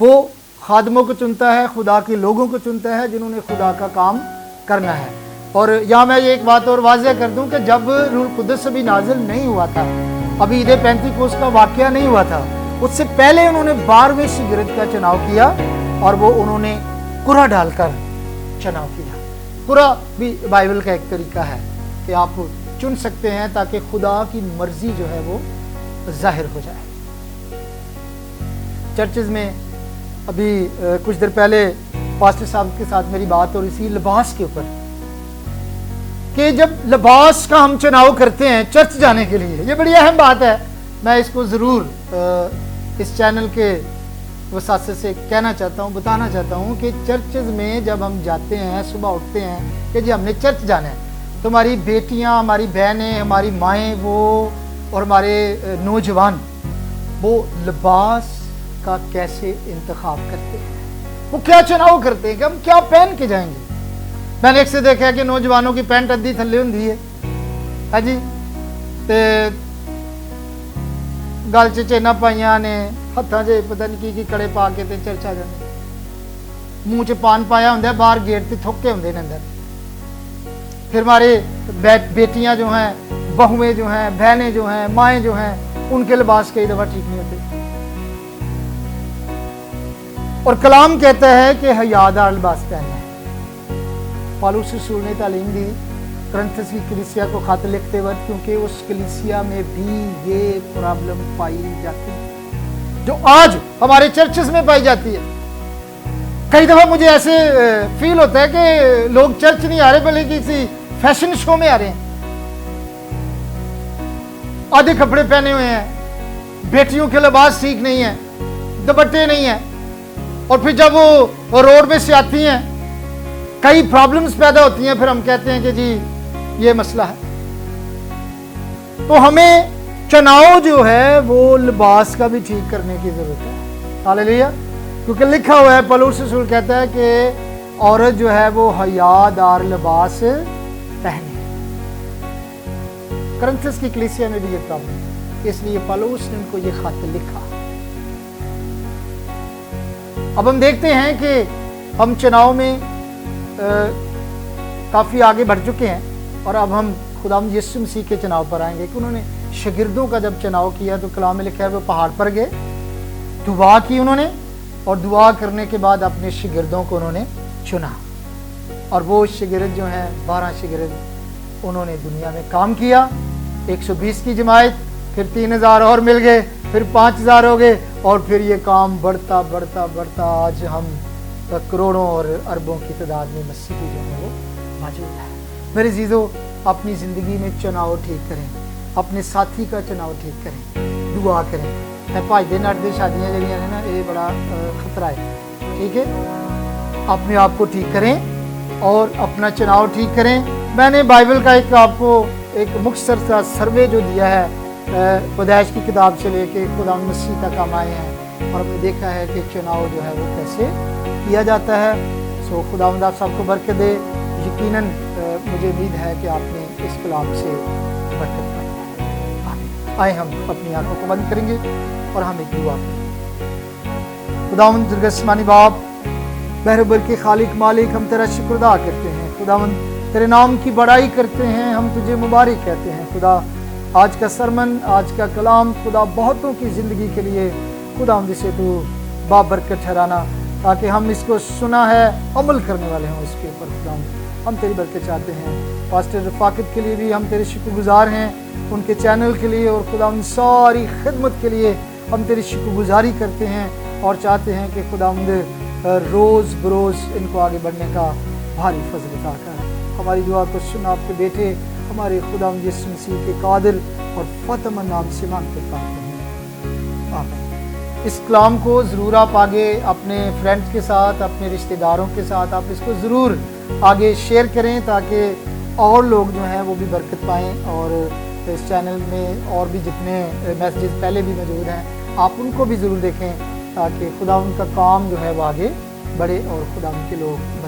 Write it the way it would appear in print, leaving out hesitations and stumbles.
وہ खादमों को चुनता है, खुदा के लोगों को चुनता है जिन्होंने खुदा का काम करना है। और यहाँ मैं ये एक बात और वाज़ह कर दूँ कि जब रूह कुदस अभी नाजिल नहीं हुआ था, अभी ईद पेंतीकोस्त का वाक़या नहीं हुआ था, उससे पहले उन्होंने 12वें शिगिरद का चुनाव किया और वो उन्होंने कुरा डालकर चुनाव किया। कुरा भी बाइबल का एक तरीका है कि आप चुन सकते हैं ताकि खुदा की मर्जी जो है वो जाहिर हो जाए। चर्चेज में अभी कुछ देर पहले पास्टर साहब के साथ मेरी बात हो रही थी लिबास के ऊपर, कि जब लिबास का हम चुनाव करते हैं चर्च जाने के लिए, ये बड़ी अहम बात है। मैं इसको ज़रूर इस चैनल के वसासे से कहना चाहता हूँ, बताना चाहता हूँ कि चर्चेज में जब हम जाते हैं, सुबह उठते हैं कि जी हमने चर्च जाना है, तो हमारी बेटियाँ, हमारी बहनें, हमारी माएँ वो और हमारे नौजवान वो लिबास का कैसे इंतखाब करते हैं, वो क्या चुनाव करते हैं कि हम क्या पहन के जाएंगे। मैंने एक से देखा है कि नौजवानों की पैंट अद्धी थल्ले होंदी है, हाँ जी, ते गल च चेना पाइया ने, हत्थां 'च पता नहीं की कड़े पा के ते चर्च आ जाते, मूँह 'च पान पाया होंदा, बाहर गेट ते थुक्के होंदे ने अंदर। फिर हमारे बेटियां जो हैं, बहुएं जो हैं, बहनें जो हैं, माएँ जो हैं, उनके लिबास कई दफ़ा ठीक नहीं होते। और कलाम कहता है कि हयादार लिबास पहनना है। पौलुस रसूल ने तालीम दी कुरिन्थस की कलीसिया को खत लिखते वक्त, क्योंकि उस कलीसिया में भी ये प्रॉब्लम पाई जाती है जो आज हमारे चर्चेस में पाई जाती है। कई दफ़ा मुझे ऐसे फील होता है कि लोग चर्च नहीं आ रहे बल्कि किसी फैशन शो में आ रहे हैं। आधे कपड़े पहने हुए हैं, बेटियों के लिबास ठीक नहीं है, दुपट्टे नहीं है, और फिर जब वो रोड पे से आती हैं कई प्रॉब्लम्स पैदा होती हैं, फिर हम कहते हैं कि जी ये मसला है। तो हमें चुनाव जो है वो लिबास का भी ठीक करने की जरूरत है। हालेलुया। क्योंकि लिखा हुआ है, पौलुस रसूल कहता है कि औरत जो है वो हयादार लिबास पहने। कुरिन्थस की कलीसिया में भी ये प्रॉब्लम है, इसलिए पौलुस ने उनको ये खत लिखा। अब हम देखते हैं कि हम चुनाव में काफ़ी आगे बढ़ चुके हैं और अब हम खुदावंद यीशु मसीह के चुनाव पर आएंगे कि उन्होंने शागिर्दों का जब चुनाव किया तो कलाम में लिखा है वो पहाड़ पर गए, दुआ की उन्होंने, और दुआ करने के बाद अपने शागिर्दों को उन्होंने चुना। और वो शागिर्द जो हैं 12 शागिर्द उन्होंने दुनिया में काम किया। 120 की जमायत, फिर 3000 और मिल गए, फिर 5000 हो गए, और फिर ये काम बढ़ता बढ़ता बढ़ता आज हम करोड़ों और अरबों की तादाद में मसीही जो है वो मौजूद है। मेरे जीजों, अपनी ज़िंदगी में चुनाव ठीक करें, अपने साथी का चुनाव ठीक करें, दुआ करें। भाजदे नटदे शादियाँ जड़ियाँ ने ना, ये बड़ा खतरा है। ठीक है, अपने आप को ठीक करें और अपना चुनाव ठीक करें। मैंने बाइबल का एक आपको एक मुख्तसर सा सर्वे जो दिया है, पैदाइश की किताब से लेके खुदावंद मसीह तक हम आए हैं और हमने देखा है कि चुनाव जो है वो कैसे किया जाता है। सो खुदावंद आप सबको बरकत दे। यकीनन मुझे उम्मीद है कि आपने इस कलाम से बरकत पाई है। आए हम अपनी आंखों को बंद करेंगे और हम एक दुआ करेंगे। खुदावंद दुर्गस्मानी बाप, बहरबर के खालिक मालिक, हम तेरा शुक्र अदा करते हैं। खुदावंद तेरे नाम की बड़ाई करते हैं, हम तुझे मुबारक कहते हैं। खुदा, आज का सरमन, आज का कलाम खुदा बहुतों की ज़िंदगी के लिए खुदावंद से तू बाबरकत ठहराना, ताकि हम इसको सुना है अमल करने वाले हों इसके ऊपर। खुदावंद हम तेरी बरकत चाहते हैं। पास्टर रफाकत के लिए भी हम तेरे शुक्रगुजार हैं, उनके चैनल के लिए और खुदावंद सारी खिदमत के लिए हम तेरी शुक्रगुजारी करते हैं और चाहते हैं कि खुदावंद रोज़ बरोज़ इनको आगे बढ़ने का भारी फजल अता कर। हमारी दुआ को सुन आपके बेटे हमारे खुदावंद यीशु मसीह के कादिर और फतेहमंद नाम से मांगते पाते हैं, आमीन। इस कलाम को ज़रूर आप आगे अपने फ्रेंड्स के साथ, अपने रिश्तेदारों के साथ आप इसको ज़रूर आगे शेयर करें, ताकि और लोग जो हैं वो भी बरकत पाएँ। और इस चैनल में और भी जितने मैसेजेस पहले भी मौजूद हैं आप उनको भी ज़रूर देखें, ताकि खुदावंद का काम जो है वो आगे बढ़े और खुदावंद के लोग